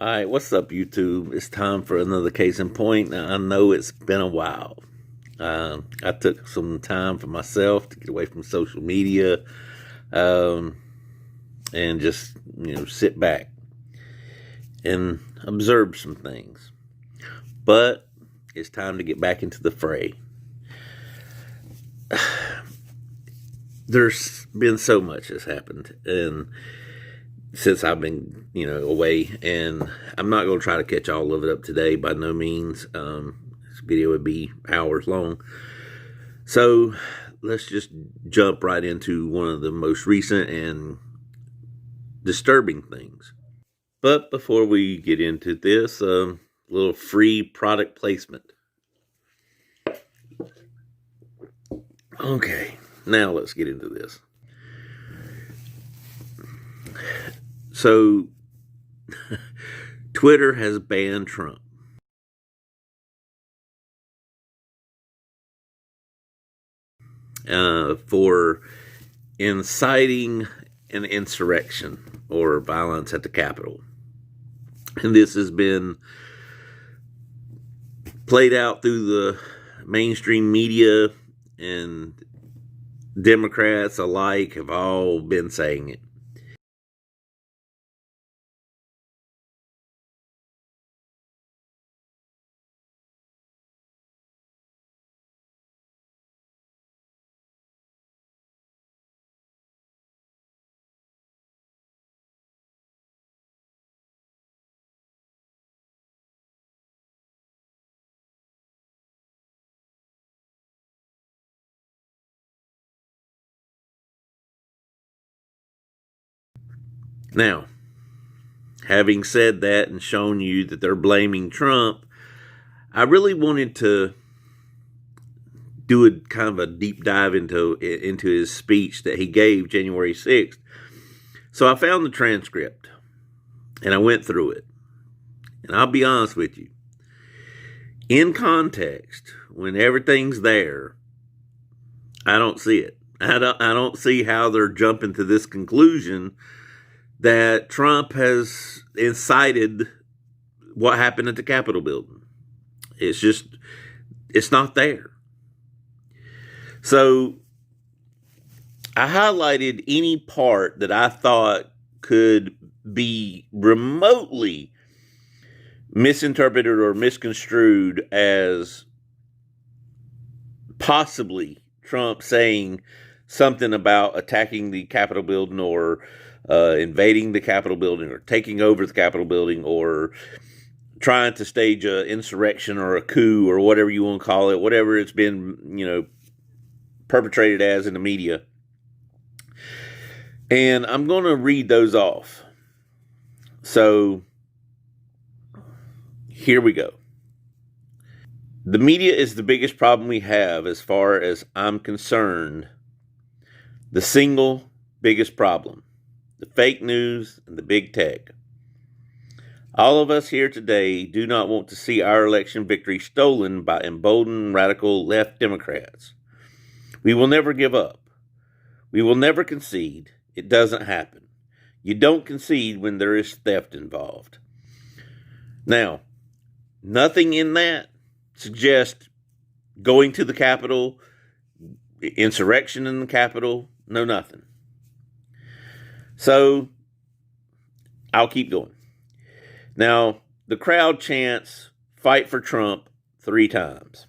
All right, what's up, YouTube? It's time for another case in point. Now, I know it's been a while. I took some time for myself to get away from social media um, and just, sit back and observe some things. But it's time to get back into the fray. There's been so much that's happened, and since I've been, away, and I'm not going to try to catch all of it up today by no means. This video would be hours long. So let's just jump right into one of the most recent and disturbing things. But before we get into this, a little free product placement. Okay, now let's get into this. So, Twitter has banned Trump. For inciting an insurrection or violence at the Capitol. And this has been played out through the mainstream media, and Democrats alike have all been saying it. Now, having said that and shown you that they're blaming Trump, I really wanted to do a kind of a deep dive into his speech that he gave January 6th. So I found the transcript and I went through it. And I'll be honest with you, in context, when everything's there, I don't see it. I don't see how they're jumping to this conclusion that Trump has incited what happened at the Capitol building. It's not there. So I highlighted any part that I thought could be remotely misinterpreted or misconstrued as possibly Trump saying something about attacking the Capitol building or invading the Capitol building or taking over the Capitol building or trying to stage an insurrection or a coup or whatever you want to call it, whatever it's been, perpetrated as in the media. And I'm going to read those off. So here we go. The media is the biggest problem we have as far as I'm concerned. The single biggest problem. The fake news and the big tech. All of us here today do not want to see our election victory stolen by emboldened radical left Democrats. We will never give up. We will never concede. It doesn't happen. You don't concede when there is theft involved. Now, nothing in that suggests going to the Capitol, insurrection in the Capitol, no nothing. So, I'll keep going. Now, the crowd chants, "Fight for Trump," 3 times.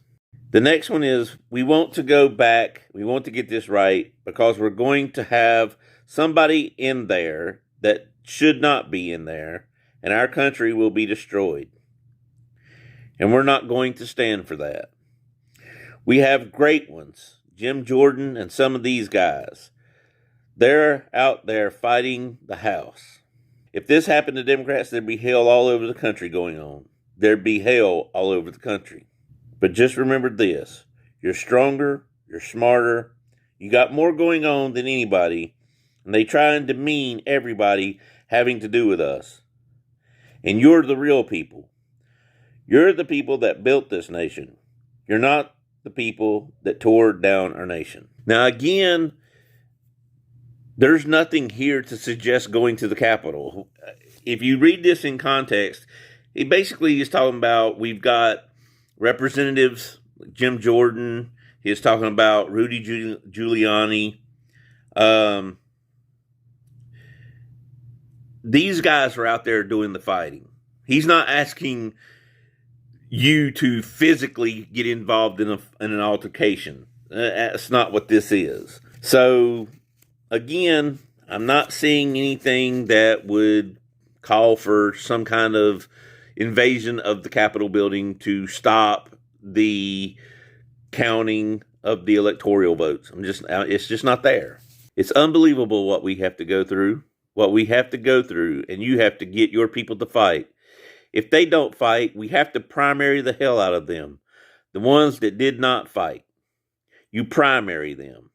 The next one is, we want to go back, we want to get this right, because we're going to have somebody in there that should not be in there, and our country will be destroyed. And we're not going to stand for that. We have great ones, Jim Jordan and some of these guys. They're out there fighting the House. If this happened to Democrats, there'd be hell all over the country going on. There'd be hell all over the country. But just remember this. You're stronger, you're smarter, you got more going on than anybody, and they try and demean everybody having to do with us. And you're the real people. You're the people that built this nation. You're not the people that tore down our nation. Now, again, there's nothing here to suggest going to the Capitol. if you read this in context, he basically is talking about we've got representatives like Jim Jordan. He is talking about Rudy Giuliani. These guys are out there doing the fighting. He's not asking you to physically get involved in an altercation. That's not what this is. So, again, I'm not seeing anything that would call for some kind of invasion of the Capitol building to stop the counting of the electoral votes. It's just not there. It's unbelievable what we have to go through, and you have to get your people to fight. If they don't fight, we have to primary the hell out of them. The ones that did not fight, you primary them.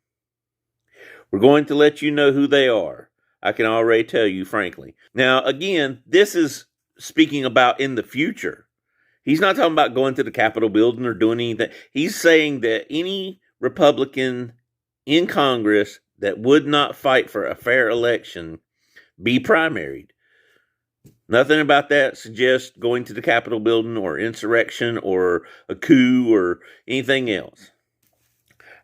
We're going to let you know who they are. I can already tell you, frankly. Now, again, this is speaking about in the future. He's not talking about going to the Capitol building or doing anything. He's saying that any Republican in Congress that would not fight for a fair election be primaried. Nothing about that suggests going to the Capitol building or insurrection or a coup or anything else.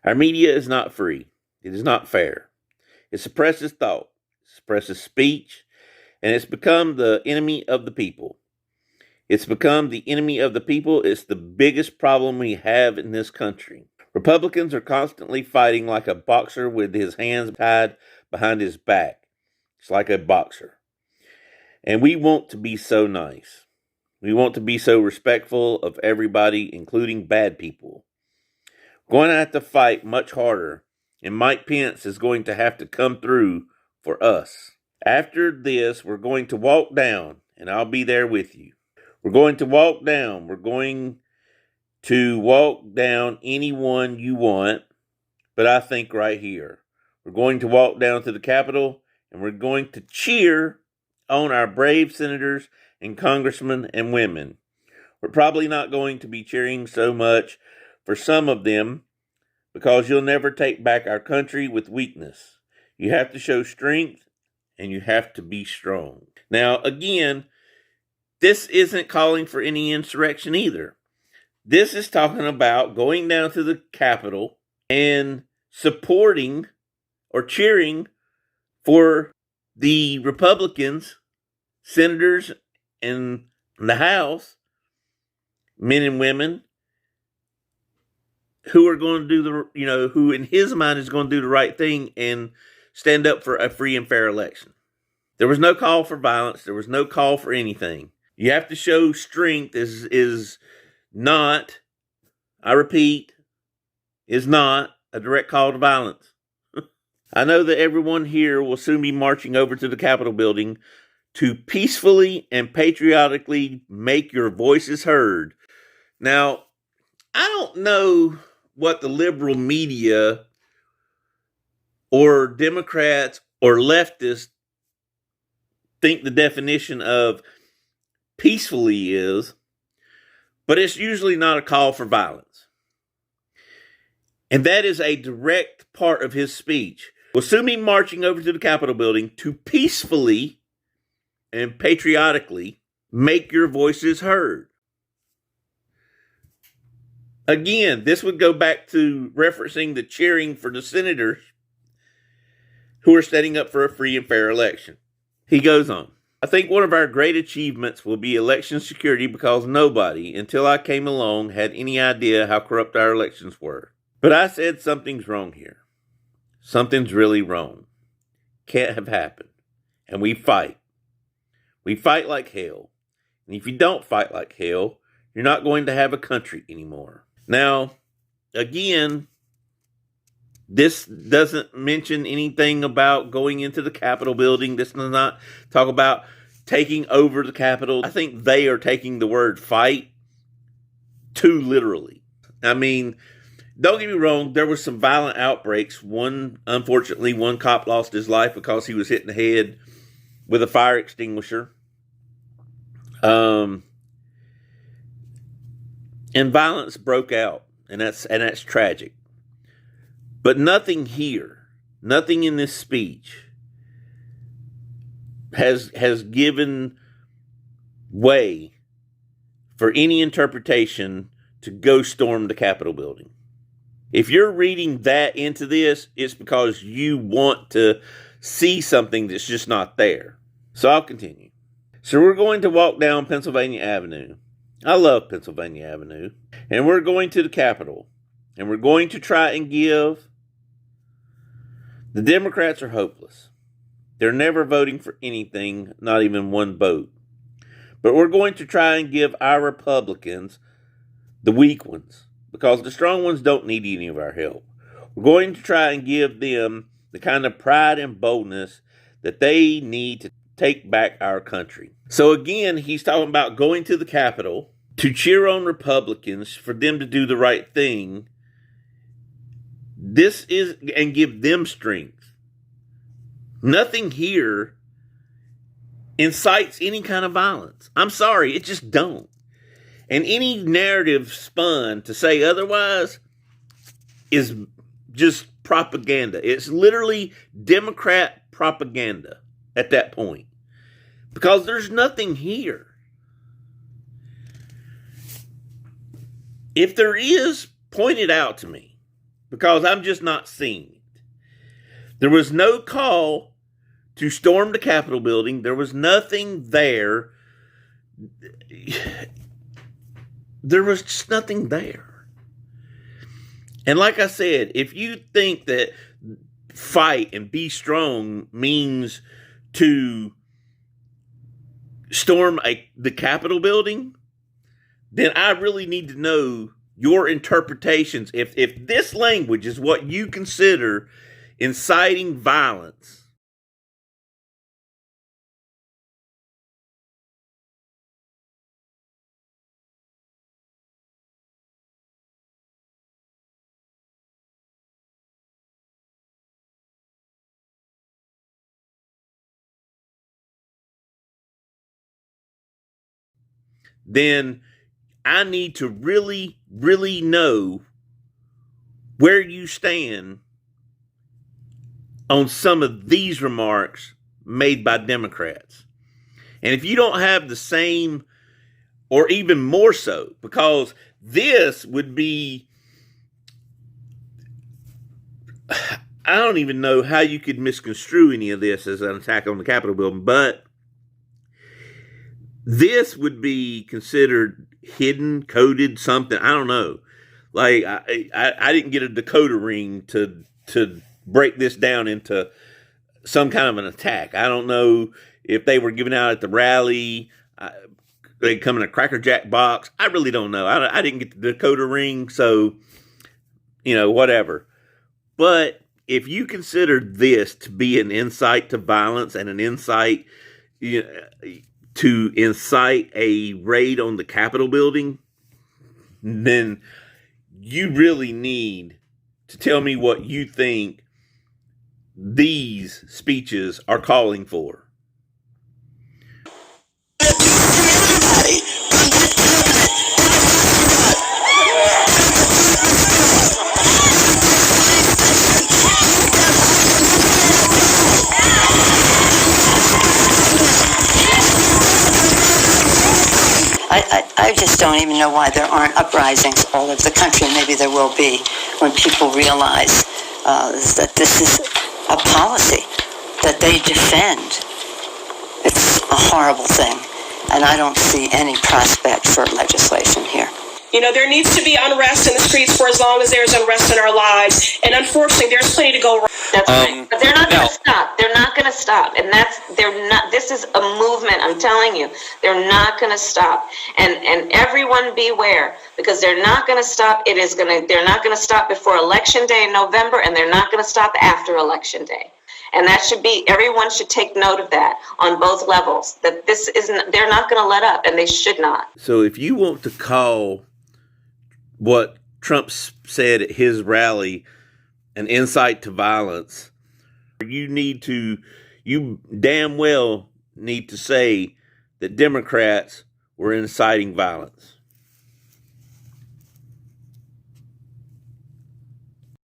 Our media is not free. It is not fair. It suppresses thought, suppresses speech, and it's become the enemy of the people. It's become the enemy of the people. It's the biggest problem we have in this country. Republicans are constantly fighting like a boxer with his hands tied behind his back. It's like a boxer. And we want to be so nice. We want to be so respectful of everybody, including bad people. We're going to have to fight much harder, and Mike Pence is going to have to come through for us. After this, we're going to walk down, and I'll be there with you. We're going to walk down. We're going to walk down anyone you want, but I think right here. We're going to walk down to the Capitol, and we're going to cheer on our brave senators and congressmen and women. We're probably not going to be cheering so much for some of them because you'll never take back our country with weakness. You have to show strength and you have to be strong. Now, again, this isn't calling for any insurrection either. This is talking about going down to the Capitol and supporting or cheering for the Republicans, senators in the House, men and women, who are going to do who in his mind is going to do the right thing and stand up for a free and fair election. There was no call for violence. There was no call for anything. You have to show strength is not, I repeat, is not a direct call to violence. I know that everyone here will soon be marching over to the Capitol building to peacefully and patriotically make your voices heard. Now, I don't know what the liberal media or Democrats or leftists think the definition of peacefully is, but it's usually not a call for violence. And that is a direct part of his speech. Will soon be marching over to the Capitol building to peacefully and patriotically make your voices heard. Again, this would go back to referencing the cheering for the senators who are standing up for a free and fair election. He goes on. I think one of our great achievements will be election security because nobody, until I came along, had any idea how corrupt our elections were. But I said something's wrong here. Something's really wrong. Can't have happened. And we fight. We fight like hell. And if you don't fight like hell, you're not going to have a country anymore. Now, again, this doesn't mention anything about going into the Capitol building. This does not talk about taking over the Capitol. I think they are taking the word fight too literally. I mean, don't get me wrong, there were some violent outbreaks. Unfortunately, one cop lost his life because he was hit in the head with a fire extinguisher. And violence broke out, and that's tragic. But nothing here, nothing in this speech has given way for any interpretation to go storm the Capitol building. If you're reading that into this, it's because you want to see something that's just not there. So I'll continue. So we're going to walk down Pennsylvania Avenue. I love Pennsylvania Avenue. And we're going to the Capitol. And we're going to try and give. The Democrats are hopeless. They're never voting for anything, not even one vote. But we're going to try and give our Republicans, the weak ones, because the strong ones don't need any of our help. We're going to try and give them the kind of pride and boldness that they need to take back our country. So again, he's talking about going to the Capitol to cheer on Republicans for them to do the right thing. This is, and give them strength. Nothing here incites any kind of violence. I'm sorry, it just don't. And any narrative spun to say otherwise is just propaganda. It's literally Democrat propaganda at that point. Because there's nothing here. If there is, point it out to me. Because I'm just not seeing it. There was no call to storm the Capitol building. There was nothing there. There was just nothing there. And like I said, if you think that fight and be strong means to storm the Capitol building, then I really need to know your interpretations. If this language is what you consider inciting violence, then I need to really, really know where you stand on some of these remarks made by Democrats. And if you don't have the same, or even more so, because this would be, I don't even know how you could misconstrue any of this as an attack on the Capitol building, but this would be considered hidden, coded, something. I don't know. Like, I didn't get a decoder ring to break this down into some kind of an attack. I don't know if they were giving out at the rally. They come in a Cracker Jack box. I really don't know. I didn't get the decoder ring, so, whatever. But if you consider this to be an incite to violence and an incite to incite a raid on the Capitol building, then you really need to tell me what you think these speeches are calling for. I just don't even know why there aren't uprisings all over the country. Maybe there will be when people realize that this is a policy that they defend. It's a horrible thing, and I don't see any prospect for legislation here. There needs to be unrest in the streets for as long as there's unrest in our lives. And unfortunately, there's plenty to go wrong. That's right. But they're not going to stop. They're not going to stop. And this is a movement, I'm telling you. They're not going to stop. And everyone beware, because they're not going to stop. They're not going to stop before Election Day in November, and they're not going to stop after Election Day. And everyone should take note of that on both levels, that they're not going to let up, and they should not. So if you want to call what Trump said at his rally an incite to violence, you damn well need to say that Democrats were inciting violence.